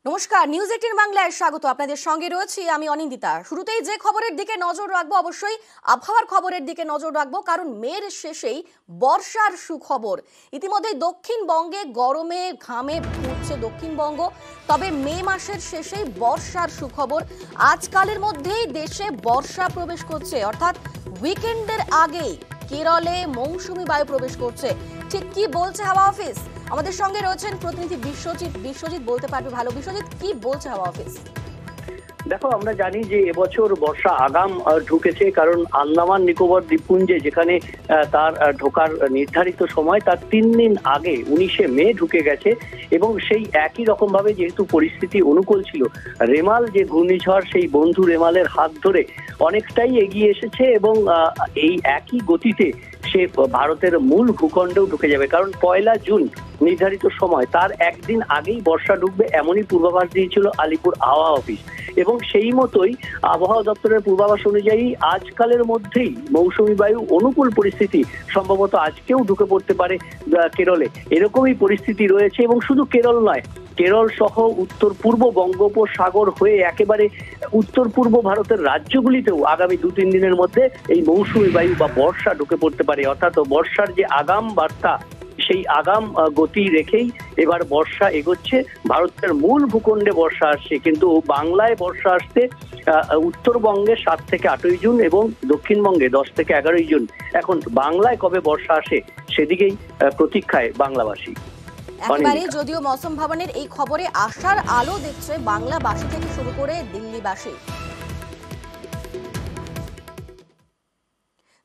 নমস্কার, নিউজ 18 বাংলায় স্বাগত। আপনাদের সঙ্গে রয়েছি আমি অনিন্দিতা। শুরুতেই যে খবরের দিকে নজর রাখবো, অবশ্যই আবহাওয়ার খবরের দিকে নজর রাখবো, কারণ মের শেষেই বর্ষার সুখবর। ইতিমধ্যে দক্ষিণবঙ্গে গরমে ঘামে পুড়ছে দক্ষিণবঙ্গ, তবে মে মাসের শেষেই বর্ষার সুখবর। আজকালের মধ্যেই দেশে বর্ষা প্রবেশ করছে, অর্থাৎ উইকেন্ডের আগেই কেরলে মৌসুমী বায়ু প্রবেশ করছে। ঠিক কি বলছে হাওয়া অফিস? আমাদের সঙ্গে রয়েছেন প্রতিনিধি বিশ্বজিৎ বলতে পারবে ভালো। বিশ্বজিৎ, কি বলছে হাওয়া অফিস? দেখো, আমরা জানি যে এবছর বর্ষা আগাম ঢুকেছে, কারণ আন্দামান নিকোবর দ্বীপপুঞ্জে যেখানে তার ঢোকার নির্ধারিত সময় তার 3 দিন আগে 19শে মে ঢুকে গেছে। এবং সেই একই রকম ভাবে যেহেতু পরিস্থিতি অনুকূল ছিল, রেমাল যে ঘূর্ণিঝড় সেই বন্ধু রেমালের হাত ধরে অনেকটাই এগিয়ে এসেছে এবং এই একই গতিতে সে ভারতের মূল ভূখণ্ডেও ঢুকে যাবে। কারণ 1 জুন নির্ধারিত সময়, তার একদিন আগেই বর্ষা ঢুকবে এমনই পূর্বাভাস দিয়েছিল আলিপুর আবহাওয়া অফিস। এবং সেই মতোই আবহাওয়া দপ্তরের পূর্বাভাস অনুযায়ী আজকালের মধ্যেই মৌসুমী বায়ু অনুকূল পরিস্থিতি সম্ভবত আজকেও ঢুকে পড়তে পারে কেরলে, এরকমই পরিস্থিতি রয়েছে। এবং শুধু কেরল নয়, কেরল সহ উত্তর পূর্ব বঙ্গোপসাগর হয়ে একেবারে উত্তর পূর্ব ভারতের রাজ্যগুলিতেও আগামী 2-3 দিনের মধ্যে এই মৌসুমী বায়ু বা বর্ষা ঢুকে পড়তে পারে। অর্থাৎ বর্ষার যে আগাম বার্তা, সেই আগাম গতি রেখেই এবার বর্ষা এগোচ্ছে। ভারতের মূল ভূখণ্ডে বর্ষা আসছে, কিন্তু বাংলায় বর্ষা আসতে উত্তরবঙ্গে 7 থেকে 8ই জুন এবং দক্ষিণবঙ্গে 10 থেকে 11ই জুন। এখন বাংলায় কবে বর্ষা আসে সেদিকেই প্রতীক্ষায় বাংলাবাসী। একেবারে যদিও মৌসুম ভবনের এই খবরে আশার আলো দেখছে বাংলাবাসী থেকে শুরু করে দিল্লিবাসী।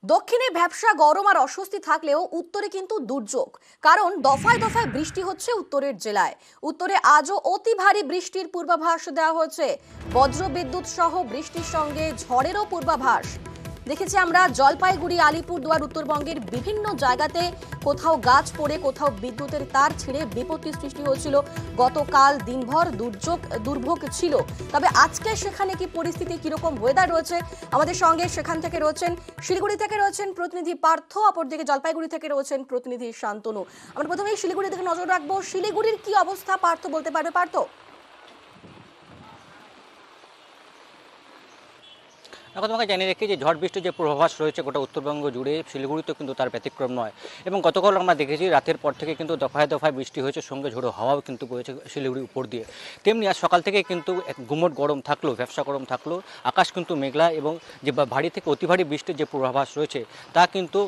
দক্ষিণে ভ্যাপসা গরম আর অস্বস্তি থাকলেও উত্তরে কিন্তু দুর্যোগ, কারণ দফায় দফায় বৃষ্টি হচ্ছে উত্তরের জেলায়। উত্তরে আজও অতি ভারী বৃষ্টির পূর্বাভাস দেওয়া হয়েছে, বজ্র বিদ্যুৎ সহ বৃষ্টির সঙ্গে ঝড়েরও পূর্বাভাস। দেখেছি আমরা জলপাইগুড়ি, আলিপুরদুয়ার, উত্তরবঙ্গের বিভিন্ন জায়গাতে কোথাও গাছ পড়ে, কোথাও বিদ্যুতের তার ছিঁড়ে বিপত্তি সৃষ্টি হয়েছিল। গতকাল দিনভর দুর্ভোগ ছিল। তবে আজকে সেখানে কি পরিস্থিতি, কিরকম ওয়েদার রয়েছে? আমাদের সঙ্গে সেখান থেকে রয়েছেন, শিলিগুড়ি থেকে রয়েছেন প্রতিনিধি পার্থ, অপরদিকে জলপাইগুড়ি থেকে রয়েছেন প্রতিনিধি শান্তনু। আমরা প্রথমেই শিলিগুড়ি থেকে নজর রাখবো। শিলিগুড়ির কি অবস্থা পার্থ, বলতে পারবে পার্থ? এখন তোমাকে জানিয়ে রেখে যে ঝড় বৃষ্টির যে পূর্বাভাস রয়েছে গোটা উত্তরবঙ্গ জুড়ে, শিলিগুড়িতে কিন্তু তার ব্যতিক্রম নয়। এবং গতকাল আমরা দেখেছি রাতের পর থেকে কিন্তু দফায় দফায় বৃষ্টি হয়েছে, সঙ্গে ঝোড়ো হাওয়াও কিন্তু বয়েছে শিলিগুড়ির উপর দিয়ে। তেমনি আজ সকাল থেকে কিন্তু এক গুমোট গরম থাকলো, ব্যবসা গরম থাকলো, আকাশ কিন্তু মেঘলা এবং যে ভারী থেকে অতি ভারী বৃষ্টির যে পূর্বাভাস রয়েছে তা কিন্তু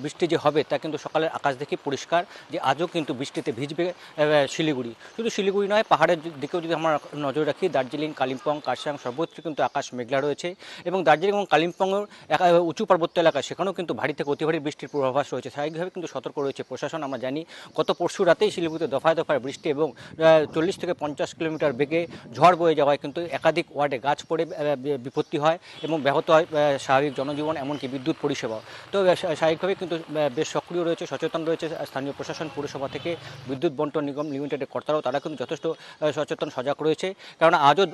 বৃষ্টি যে হবে তা কিন্তু সকালের আকাশ দেখে পরিষ্কার যে আজও কিন্তু বৃষ্টিতে ভিজবে শিলিগুড়ি। শুধু শিলিগুড়ি নয়, পাহাড়ের দিকেও যদি আমরা নজর রাখি, দার্জিলিং, কালিম্পং, কার্শিয়াং সর্বত্র কিন্তু আকাশ মেঘলা রয়েছে। এবং দার্জিলিং এবং কালিম্পংয়ের উঁচু পার্বত্য এলাকা, সেখানেও কিন্তু ভারী থেকে অতি ভারী বৃষ্টির পূর্বাভাস রয়েছে। স্বাভাবিকভাবে কিন্তু সতর্ক রয়েছে প্রশাসন। আমরা জানি গত পরশু রাতেই শিলিগুড়িতে দফায় দফায় বৃষ্টি এবং 40 থেকে 50 কিলোমিটার বেগে ঝড় বয়ে যাওয়ায় কিন্তু একাধিক ওয়ার্ডে গাছ পড়ে বিপত্তি হয় এবং ব্যাহত হয় স্বাভাবিক জনজীবন, এমনকি বিদ্যুৎ পরিষেবাও। তো স্বাভাবিকভাবে কিন্তু বেশ সক্রিয় রয়েছে, সচেতন রয়েছে স্থানীয় প্রশাসন, পৌরসভা থেকে বিদ্যুৎ বন্টন নিগম লিমিটেডের কর্তারাও, তারা কিন্তু যথেষ্ট সচেতন, সজাগ রয়েছে। কারণ আজও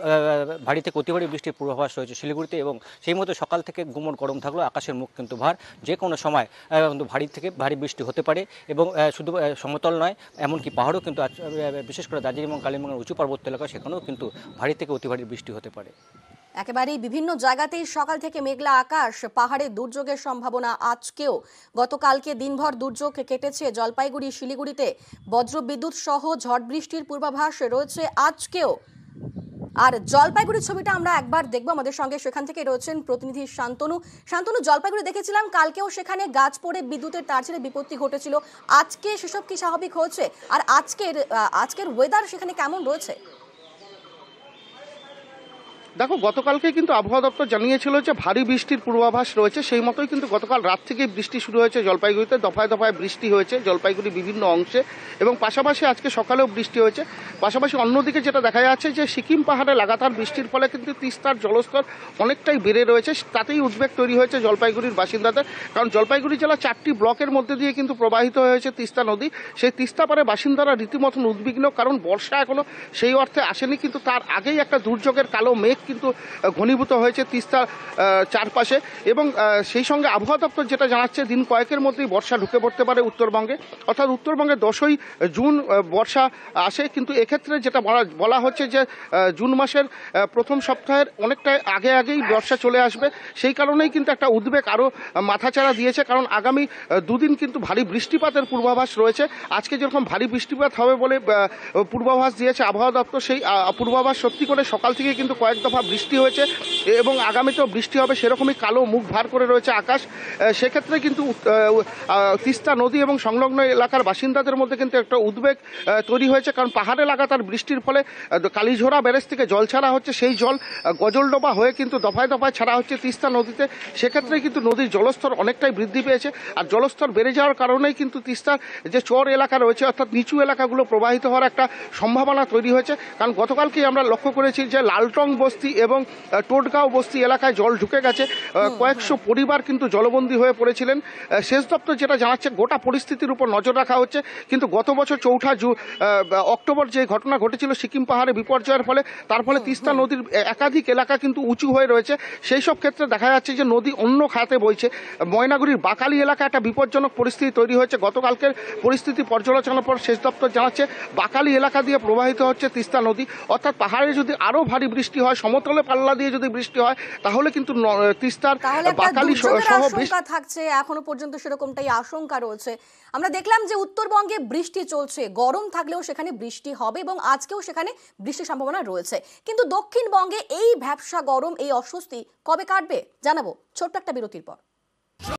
ভারী থেকে অতি ভারী বৃষ্টির পূর্বাভাস রয়েছে শিলিগুড়িতে। এবং সেই মতো সকাল থেকে গুমোট গরম থাকলো, আকাশের মুখ কিন্তু ভার, যে কোনো সময় কিন্তু ভারী থেকে ভারী বৃষ্টি হতে পারে। এবং শুধু সমতল নয়, এমনকি পাহাড়ও কিন্তু বিশেষ করে দার্জিলিং এবং কালিম্পংয়ের উঁচু পার্বত্য এলাকা, সেখানেও কিন্তু ভারী থেকে অতি ভারী বৃষ্টি হতে পারে। একেবারেই বিভিন্ন জায়গাতেই সকাল থেকে মেঘলা আকাশ, পাহাড়ে দুর্যোগের সম্ভাবনা আজকেও। গতকালকে দিনভর দুর্যোগ কেটেছে জলপাইগুড়ি, শিলিগুড়িতে বজ্র বিদ্যুৎ সহ ঝড় বৃষ্টির পূর্বাভাস রয়েছে আজকেও। আর জলপাইগুড়ির ছবিটা আমরা একবার দেখবো, আমাদের সঙ্গে সেখান থেকে রয়েছেন প্রতিনিধি শান্তনু। জলপাইগুড়ি দেখেছিলাম কালকেও সেখানে গাছ পড়ে বিদ্যুতের তার ছিঁড়ে বিপত্তি ঘটেছিল, আজকে সেসব কি স্বাভাবিক হচ্ছে? আর আজকের ওয়েদার সেখানে কেমন রয়েছে? দেখো, গতকালকে কিন্তু আবহাওয়া দপ্তর জানিয়েছিল যে ভারী বৃষ্টির পূর্বাভাস রয়েছে, সেই মতোই কিন্তু গতকাল রাত থেকেই বৃষ্টি শুরু হয়েছে জলপাইগুড়িতে। দফায় দফায় বৃষ্টি হয়েছে জলপাইগুড়ি বিভিন্ন অংশে, এবং পাশাপাশি আজকে সকালেও বৃষ্টি হয়েছে। পাশাপাশি অন্যদিকে যেটা দেখা যাচ্ছে যে সিকিম পাহাড়ে লাগাতার বৃষ্টির ফলে কিন্তু তিস্তার জলস্তর অনেকটাই বেড়ে রয়েছে, তাতেই উদ্বেগ তৈরি হয়েছে জলপাইগুড়ির বাসিন্দাদের। কারণ জলপাইগুড়ি জেলা 4টি ব্লকের মধ্যে দিয়ে কিন্তু প্রবাহিত হয়েছে তিস্তা নদী। সেই তিস্তা পারে বাসিন্দারা রীতিমতন উদ্বিগ্ন, কারণ বর্ষা এখনো সেই অর্থে আসেনি, কিন্তু তার আগেই একটা দুর্যোগের কালো মেঘ কিন্তু ঘনীভূত হয়েছে তিস্তার চারপাশে এবং সেই সঙ্গে আবহাওয়া দপ্তর যেটা জানাচ্ছে দিন কয়েকের মধ্যেই বর্ষা ঢুকে পড়তে পারে উত্তরবঙ্গে, অর্থাৎ উত্তরবঙ্গে 10ই জুন বর্ষা আসে। কিন্তু এক্ষেত্রে যেটা বলা হচ্ছে যে জুন মাসের প্রথম সপ্তাহের অনেকটা আগেই বর্ষা চলে আসবে। সেই কারণেই কিন্তু একটা উদ্বেগ আরও মাথাচাড়া দিয়েছে, কারণ আগামী দুদিন কিন্তু ভারী বৃষ্টিপাতের পূর্বাভাস রয়েছে। আজকে যেরকম ভারী বৃষ্টিপাত হবে বলে পূর্বাভাস দিয়েছে আবহাওয়া দপ্তর, সেই পূর্বাভাস সত্যি করে সকাল থেকে কিন্তু কয়েক দফা বৃষ্টি হয়েছে এবং আগামীতেও বৃষ্টি হবে সেরকমই কালো মুখ ভার করে রয়েছে আকাশ। সেক্ষেত্রে কিন্তু তিস্তা নদী এবং সংলগ্ন এলাকার বাসিন্দাদের মধ্যে কিন্তু একটা উদ্বেগ তৈরি হয়েছে, কারণ পাহাড়ে লাগাতার বৃষ্টির ফলে কালীঝোড়া ব্যারেজ থেকে জল ছাড়া হচ্ছে, সেই জল গজলডোবা হয়ে কিন্তু দফায় দফায় ছাড়া হচ্ছে তিস্তা নদীতে। সেক্ষেত্রে কিন্তু নদীর জলস্তর অনেকটাই বৃদ্ধি পেয়েছে, আর জলস্তর বেড়ে যাওয়ার কারণেই কিন্তু তিস্তার যে চর এলাকা রয়েছে অর্থাৎ নিচু এলাকাগুলো প্রবাহিত হওয়ার একটা সম্ভাবনা তৈরি হয়েছে। কারণ গতকালকেই আমরা লক্ষ্য করেছি যে লালটং বস্তি এবং টোটগাঁও বস্তি এলাকায় জল ঢুকে গেছে, কয়েকশো পরিবার কিন্তু জলবন্দী হয়ে পড়েছিলেন। সেচ দপ্তর যেটা জানাচ্ছে গোটা পরিস্থিতির উপর নজর রাখা হচ্ছে, কিন্তু গত বছর 4 অক্টোবর যে ঘটনা ঘটেছিল সিকিম পাহাড়ে বিপর্যয়ের ফলে, তার ফলে তিস্তা নদীর একাধিক এলাকা কিন্তু উঁচু হয়ে রয়েছে। সেই সব ক্ষেত্রে দেখা যাচ্ছে যে নদী অন্য খাতে বইছে। ময়নাগুড়ির বাকালি এলাকা একটা বিপজ্জনক পরিস্থিতি তৈরি হয়েছে। গতকালকের পরিস্থিতি পর্যালোচনার পর সেচ দপ্তর জানাচ্ছে বাকালি এলাকা দিয়ে প্রবাহিত হচ্ছে তিস্তা নদী, অর্থাৎ পাহাড়ে যদি আরও ভারী বৃষ্টি হয়, সমতলে পাল্লা দিয়ে যদি বৃষ্টি হয়, তাহলে কিন্তু তিস্তার বাকালি সহ থাকছে। এখনো পর্যন্ত সেরকমটাই আশঙ্কা রয়েছে। আমরা দেখলাম যে উত্তরবঙ্গে বৃষ্টি চলছে, গরম থাকলেও সেখানে বৃষ্টি হবে এবং আজকেও সেখানে বৃষ্টির সম্ভাবনা রয়েছে। কিন্তু দক্ষিণবঙ্গে এই ভ্যাপসা গরম, এই অস্বস্তি কবে কাটবে জানাবো ছোট্ট একটা বিরতির পর।